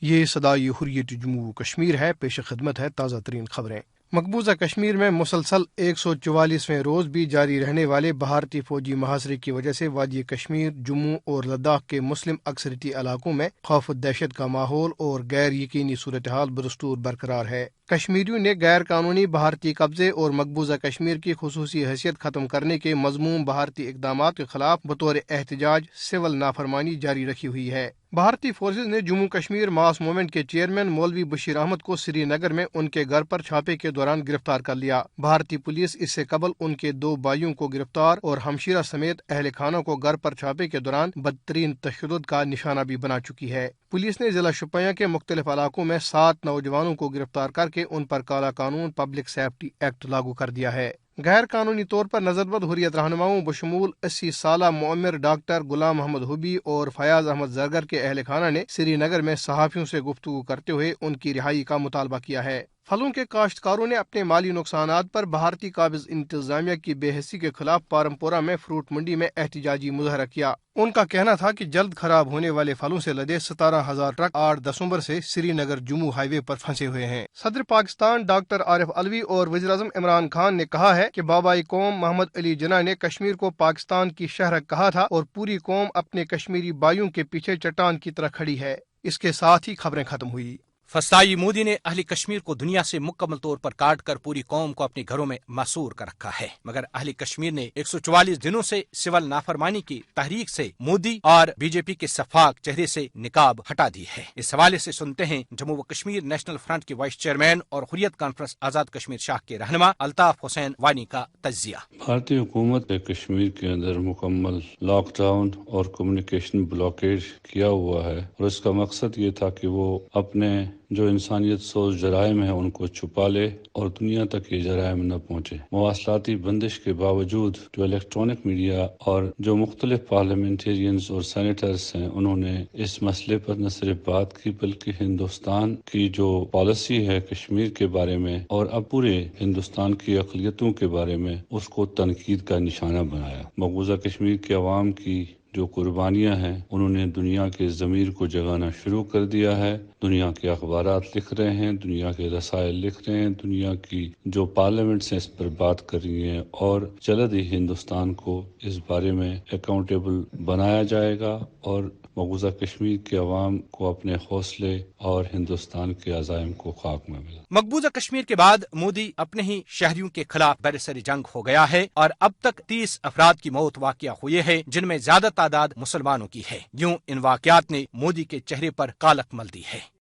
یہ صدائے حریت جموں و کشمیر ہے۔ پیش خدمت ہے تازہ ترین خبریں۔ مقبوضہ کشمیر میں مسلسل 144ویں روز بھی جاری رہنے والے بھارتی فوجی محاصرے کی وجہ سے وادی کشمیر، جموں اور لداخ کے مسلم اکثریتی علاقوں میں خوف و دہشت کا ماحول اور غیر یقینی صورتحال بدستور برقرار ہے۔ کشمیریوں نے غیر قانونی بھارتی قبضے اور مقبوضہ کشمیر کی خصوصی حیثیت ختم کرنے کے مذموم بھارتی اقدامات کے خلاف بطور احتجاج سول نافرمانی جاری رکھی ہوئی ہے۔ بھارتی فورسز نے جموں کشمیر ماس موومنٹ کے چیئرمین مولوی بشیر احمد کو سری نگر میں ان کے گھر پر چھاپے کے دوران گرفتار کر لیا۔ بھارتی پولیس اس سے قبل ان کے 2 بھائیوں کو گرفتار اور ہمشیرہ سمیت اہل خانہ کو گھر پر چھاپے کے دوران بدترین تشدد کا نشانہ بھی بنا چکی ہے۔ پولیس نے ضلع شوپیاں کے مختلف علاقوں میں 7 نوجوانوں کو گرفتار کر کے ان پر کالا قانون پبلک سیفٹی ایکٹ لاگو کر دیا ہے۔ غیر قانونی طور پر نظر بند حریت رہنماؤں بشمول 80 سالہ معمر ڈاکٹر غلام محمد حبی اور فیاض احمد زرگر کے اہل خانہ نے سری نگر میں صحافیوں سے گفتگو کرتے ہوئے ان کی رہائی کا مطالبہ کیا ہے۔ پھلوں کے کاشتکاروں نے اپنے مالی نقصانات پر بھارتی قابض انتظامیہ کی بے حسی کے خلاف پارمپورہ میں فروٹ منڈی میں احتجاجی مظاہرہ کیا۔ ان کا کہنا تھا کہ جلد خراب ہونے والے پھلوں سے لدے 17,000 ٹرک 8 دسمبر سے سری نگر جموں ہائی وے پر پھنسے ہوئے ہیں۔ صدر پاکستان ڈاکٹر عارف علوی اور وزیر اعظم عمران خان نے کہا ہے کہ بابائی قوم محمد علی جناح نے کشمیر کو پاکستان کی شہرک کہا تھا اور پوری قوم اپنے کشمیری بھائیوں کے پیچھے چٹان کی طرح کھڑی ہے۔ اس کے ساتھ ہی خبریں ختم ہوئی۔ فسطائی مودی نے اہل کشمیر کو دنیا سے مکمل طور پر کاٹ کر پوری قوم کو اپنے گھروں میں محصور کر رکھا ہے، مگر اہل کشمیر نے 144 دنوں سے سول نافرمانی کی تحریک سے مودی اور بی جے پی کے شفاق چہرے سے نقاب ہٹا دی ہے۔ اس حوالے سے سنتے ہیں جموں و کشمیر نیشنل فرنٹ کے وائس چیئرمین اور حریت کانفرنس آزاد کشمیر شاخ کے رہنما الطاف حسین وانی کا تجزیہ۔ بھارتی حکومت نے کشمیر کے اندر مکمل لاک ڈاؤن اور کمیونیکیشن بلاکیج کیا ہوا ہے، اور اس کا مقصد یہ تھا کہ وہ اپنے جو انسانیت سوز جرائم ہیں ان کو چھپا لے اور دنیا تک یہ جرائم نہ پہنچے۔ مواصلاتی بندش کے باوجود جو الیکٹرانک میڈیا اور جو مختلف پارلیمنٹیرینز اور سینیٹرز ہیں، انہوں نے اس مسئلے پر نہ صرف بات کی بلکہ ہندوستان کی جو پالیسی ہے کشمیر کے بارے میں اور اب پورے ہندوستان کی اقلیتوں کے بارے میں اس کو تنقید کا نشانہ بنایا۔ مقبوضہ کشمیر کے عوام کی جو قربانیاں ہیں انہوں نے دنیا کے ضمیر کو جگانا شروع کر دیا ہے۔ دنیا کے اخبارات لکھ رہے ہیں، دنیا کے رسائل لکھ رہے ہیں، دنیا کی جو پارلیمنٹس ہیں اس پر بات کر رہی ہیں، اور جلد ہی ہندوستان کو اس بارے میں اکاؤنٹیبل بنایا جائے گا، اور مقبوضہ کشمیر کے عوام کو اپنے حوصلے اور ہندوستان کے عزائم کو خاک میں ملا۔ مقبوضہ کشمیر کے بعد مودی اپنے ہی شہریوں کے خلاف برسر جنگ ہو گیا ہے اور اب تک 30 افراد کی موت واقع ہوئی ہے، جن میں زیادہ تعداد مسلمانوں کی ہے۔ یوں ان واقعات نے مودی کے چہرے پر کالک مل دی ہے۔